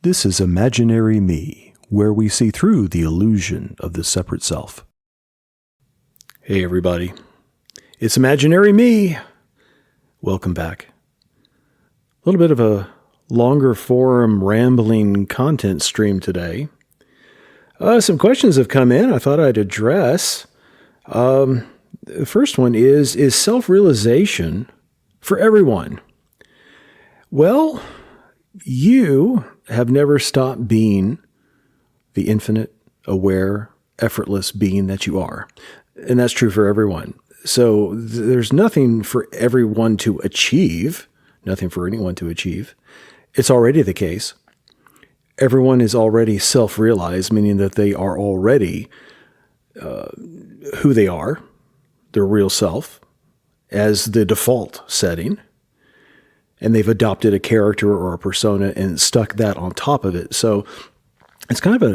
This is Imaginary Me, where we see through the illusion of the separate self. Hey everybody, it's Imaginary Me. Welcome back. A little bit of a longer form rambling content stream today. Some questions have come in I thought I'd address. The first one is self-realization for everyone? Well, you have never stopped being the infinite, aware, effortless being that you are. And that's true for everyone. So there's nothing for everyone to achieve, nothing for anyone to achieve. It's already the case. Everyone is already self-realized, meaning that they are already who they are, their real self, as the default setting. And they've adopted a character or a persona and stuck that on top of it. So it's kind of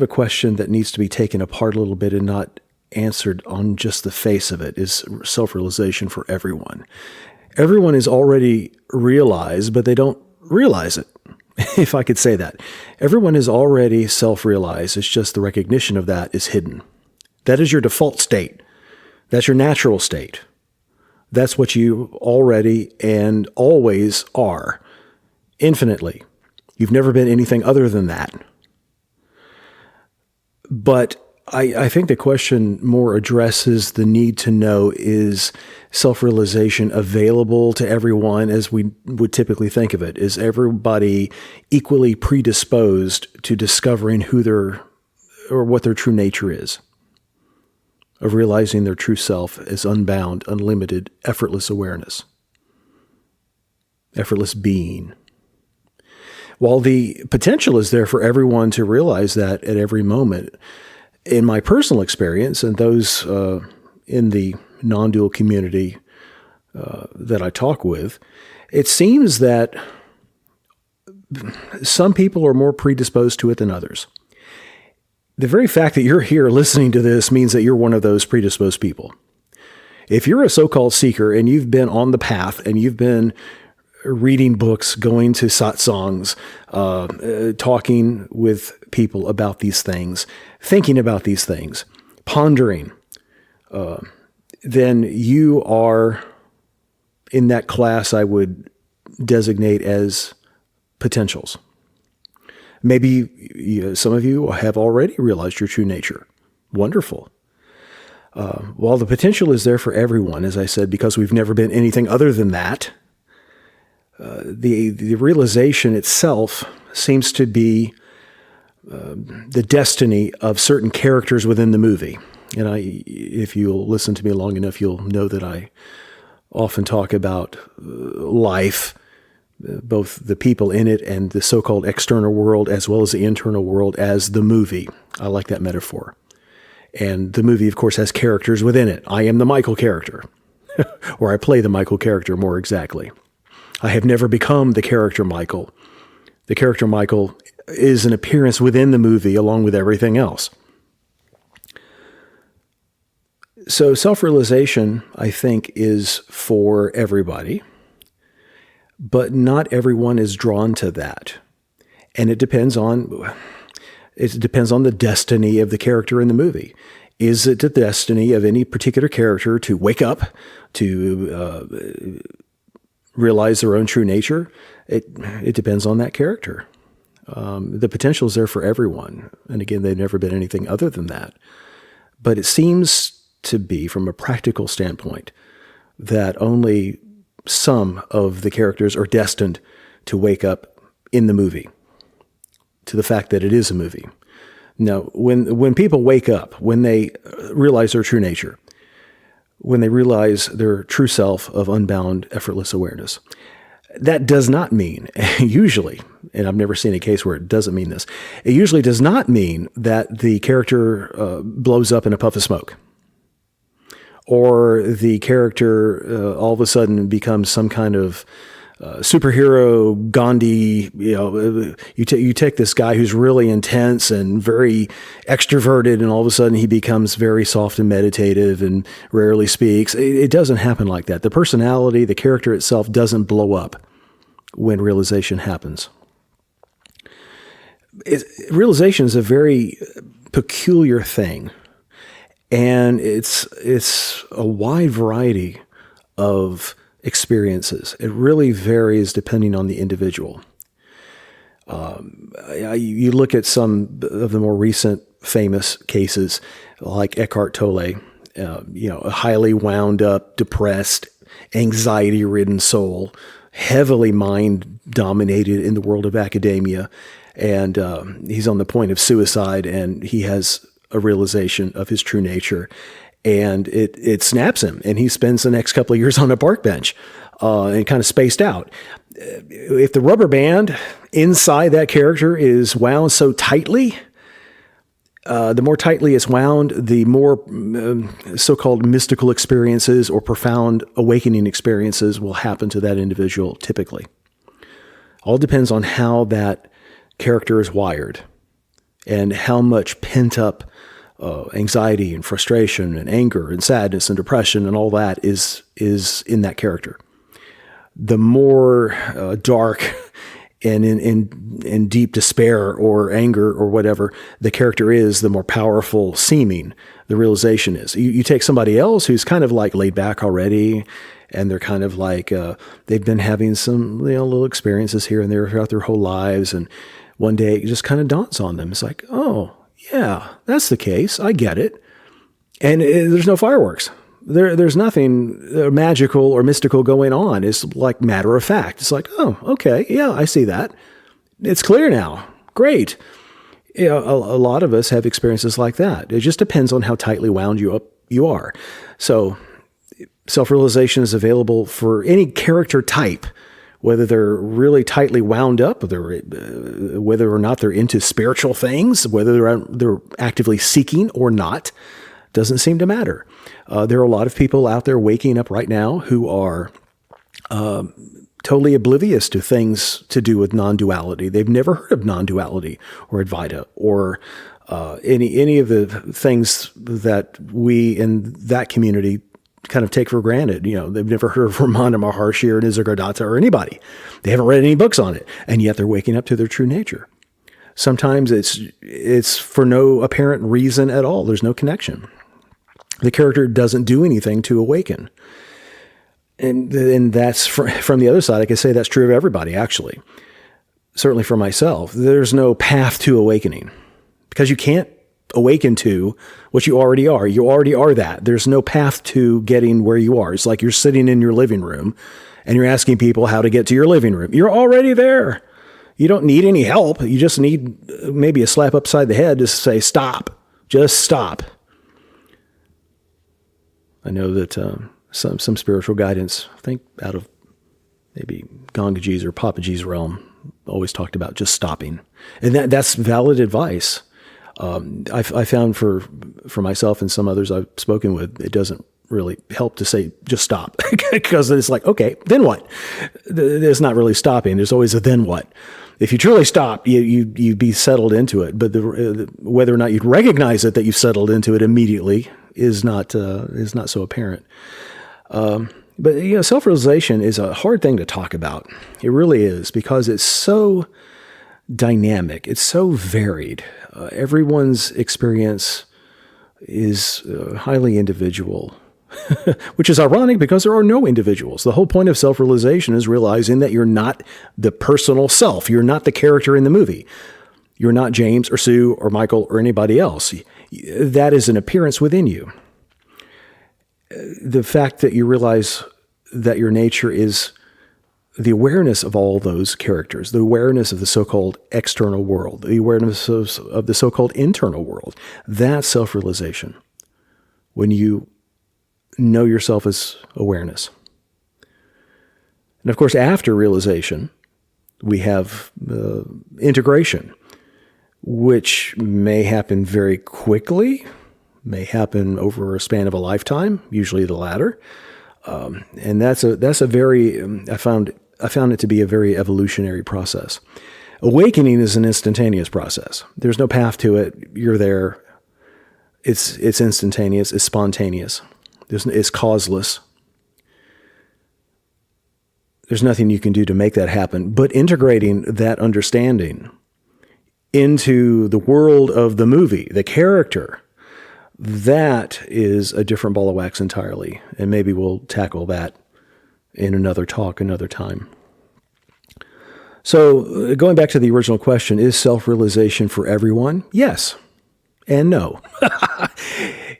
a question that needs to be taken apart a little bit and not answered on just the face of it. Is self-realization for everyone? Everyone is already realized, but they don't realize it, if I could say that. Everyone is already self-realized. It's just the recognition of that is hidden. That is your default state. That's your natural state. That's what you already and always are, infinitely. You've never been anything other than that. But I think the question more addresses the need to know, is self-realization available to everyone as we would typically think of it? Is everybody equally predisposed to discovering what their true nature is? Of realizing their true self as unbound, unlimited, effortless awareness. Effortless being. While the potential is there for everyone to realize that at every moment, in my personal experience and those in the non-dual community that I talk with, it seems that some people are more predisposed to it than others. The very fact that you're here listening to this means that you're one of those predisposed people. If you're a so-called seeker and you've been on the path and you've been reading books, going to satsangs, talking with people about these things, thinking about these things, pondering, then you are in that class I would designate as potentials. Maybe some of you have already realized your true nature. Wonderful. While the potential is there for everyone, as I said, because we've never been anything other than that, the realization itself seems to be the destiny of certain characters within the movie. And if you'll listen to me long enough, you'll know that I often talk about life, both the people in it and the so-called external world, as well as the internal world, as the movie. I like that metaphor. And the movie, of course, has characters within it. I am the Michael character, or I play the Michael character more exactly. I have never become the character Michael. The character Michael is an appearance within the movie along with everything else. So self-realization, I think, is for everybody. But not everyone is drawn to that. And it depends on the destiny of the character in the movie. Is it the destiny of any particular character to wake up, to realize their own true nature? It depends on that character. The potential is there for everyone. And again, they've never been anything other than that. But it seems to be, from a practical standpoint, that only some of the characters are destined to wake up in the movie, to the fact that it is a movie. Now, when people wake up, when they realize their true nature, when they realize their true self of unbound, effortless awareness, that does not mean, usually, and I've never seen a case where it doesn't mean this, it usually does not mean that the character blows up in a puff of smoke. Or the character all of a sudden becomes some kind of superhero, Gandhi. You take this guy who's really intense and very extroverted, and all of a sudden he becomes very soft and meditative and rarely speaks. It doesn't happen like that. The personality, the character itself doesn't blow up when realization happens. Realization is a very peculiar thing, and it's a wide variety of experiences. It really varies depending on the individual. You look at some of the more recent famous cases, like Eckhart Tolle, a highly wound up, depressed, anxiety-ridden soul, heavily mind-dominated in the world of academia, and he's on the point of suicide, and he has a realization of his true nature, and it snaps him, and he spends the next couple of years on a park bench and kind of spaced out. If the rubber band inside that character is wound so tightly, the more tightly it's wound, the more so-called mystical experiences or profound awakening experiences will happen to that individual typically. All depends on how that character is wired and how much pent-up anxiety and frustration and anger and sadness and depression and all that is in that character. The more dark and in deep despair or anger or whatever the character is, the more powerful seeming the realization is. You take somebody else who's kind of like laid back already, and they're kind of like they've been having some little experiences here and there throughout their whole lives, and one day it just kind of dawns on them. It's like, oh yeah, that's the case. I get it. And there's no fireworks. There's nothing magical or mystical going on. It's like matter of fact. It's like, oh, okay, yeah, I see that. It's clear now. Great. A lot of us have experiences like that. It just depends on how tightly wound you are. So self-realization is available for any character type, whether they're really tightly wound up, whether or not they're into spiritual things, whether they're actively seeking or not. Doesn't seem to matter. There are a lot of people out there waking up right now who are totally oblivious to things to do with non-duality. They've never heard of non-duality or Advaita or any of the things that we in that community kind of take for granted. They've never heard of Ramana Maharshi or Nisargadatta or anybody. They haven't read any books on it, and yet they're waking up to their true nature. Sometimes it's for no apparent reason at all. There's no connection. The character doesn't do anything to awaken. And that's from the other side. I can say that's true of everybody, actually. Certainly for myself. There's no path to awakening because you can't awaken to what you already are. You already are that. There's no path to getting where you are. It's like you're sitting in your living room and you're asking people how to get to your living room. You're already there. You don't need any help. You just need maybe a slap upside the head to say, stop. Just stop. I know that some spiritual guidance, I think out of maybe Gangaji's or Papaji's realm, always talked about just stopping. And that's valid advice. I found for myself and some others I've spoken with, it doesn't really help to say just stop because it's like, okay, then what? There's not really stopping. There's always a then what. If you truly stop, you'd be settled into it. But whether or not you'd recognize it that you've settled into it immediately is not so apparent. But self-realization is a hard thing to talk about. It really is, because it's so dynamic. It's so varied. Everyone's experience is highly individual, which is ironic because there are no individuals. The whole point of self-realization is realizing that you're not the personal self. You're not the character in the movie. You're not James or Sue or Michael or anybody else. That is an appearance within you. The fact that you realize that your nature is the awareness of all those characters, the awareness of the so-called external world, the awareness of the so-called internal world, that's self-realization. When you know yourself as awareness. And of course, after realization, we have integration, which may happen very quickly, may happen over a span of a lifetime, usually the latter. And that's a very, I found it to be a very evolutionary process. Awakening is an instantaneous process. There's no path to it. You're there. It's instantaneous. It's spontaneous. It's causeless. there's nothing you can do to make that happen. But integrating that understanding into the world of the movie, the character, that is a different ball of wax entirely. And maybe we'll tackle that in another talk, another time. So going back to the original question, is self-realization for everyone? Yes and no.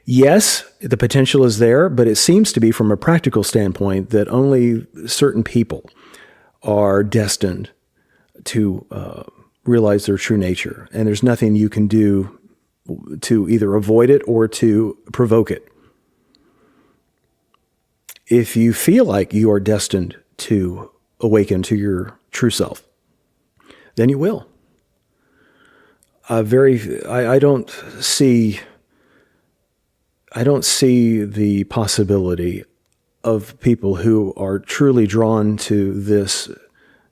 Yes, the potential is there, but it seems to be, from a practical standpoint, that only certain people are destined to realize their true nature. And there's nothing you can do to either avoid it or to provoke it. If you feel like you are destined to awaken to your true self, then you will. I don't see the possibility of people who are truly drawn to this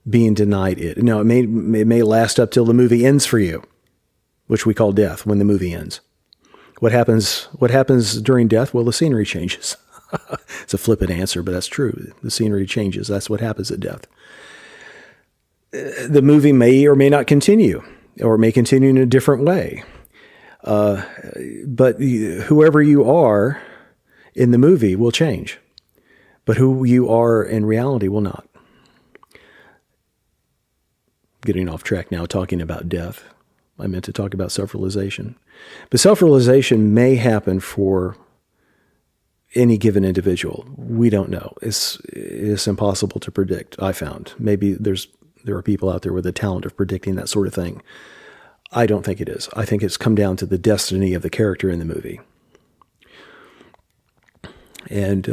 being denied it. Now, it may last up till the movie ends for you, which we call death, when the movie ends. What happens during death? Well, the scenery changes. It's a flippant answer, but that's true. The scenery changes. That's what happens at death. The movie may or may not continue, or may continue in a different way. But whoever you are in the movie will change, but who you are in reality will not. Getting off track now, talking about death. I meant to talk about self-realization. But self-realization may happen for any given individual. We don't know. It's impossible to predict, I found. Maybe there are people out there with the talent of predicting that sort of thing. I don't think it is. I think it's come down to the destiny of the character in the movie. And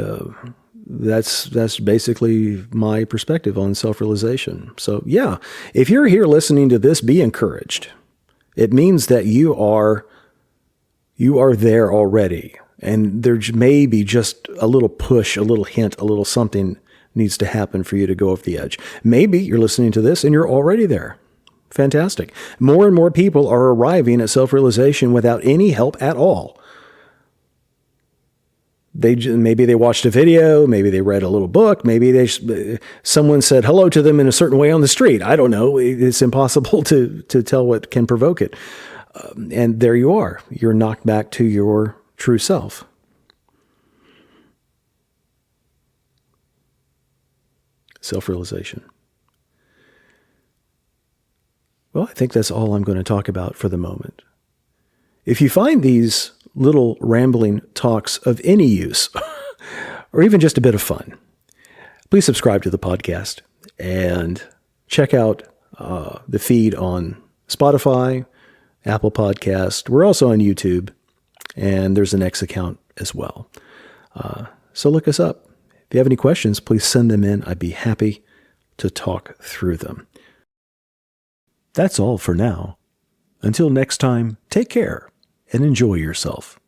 that's basically my perspective on self-realization. So yeah, if you're here listening to this, be encouraged. It means that you are there already. And there may be just a little push, a little hint, a little something needs to happen for you to go off the edge. Maybe you're listening to this and you're already there. Fantastic. More and more people are arriving at self-realization without any help at all. Maybe they watched a video, maybe they read a little book, maybe someone said hello to them in a certain way on the street. I don't know. It's impossible to tell what can provoke it. And there you are. You're knocked back to your true self. Self-realization. Well, I think that's all I'm going to talk about for the moment. If you find these little rambling talks of any use, or even just a bit of fun, please subscribe to the podcast and check out the feed on Spotify, Apple Podcast. We're also on YouTube, and there's an X account as well. So look us up. If you have any questions, please send them in. I'd be happy to talk through them. That's all for now. Until next time, take care and enjoy yourself.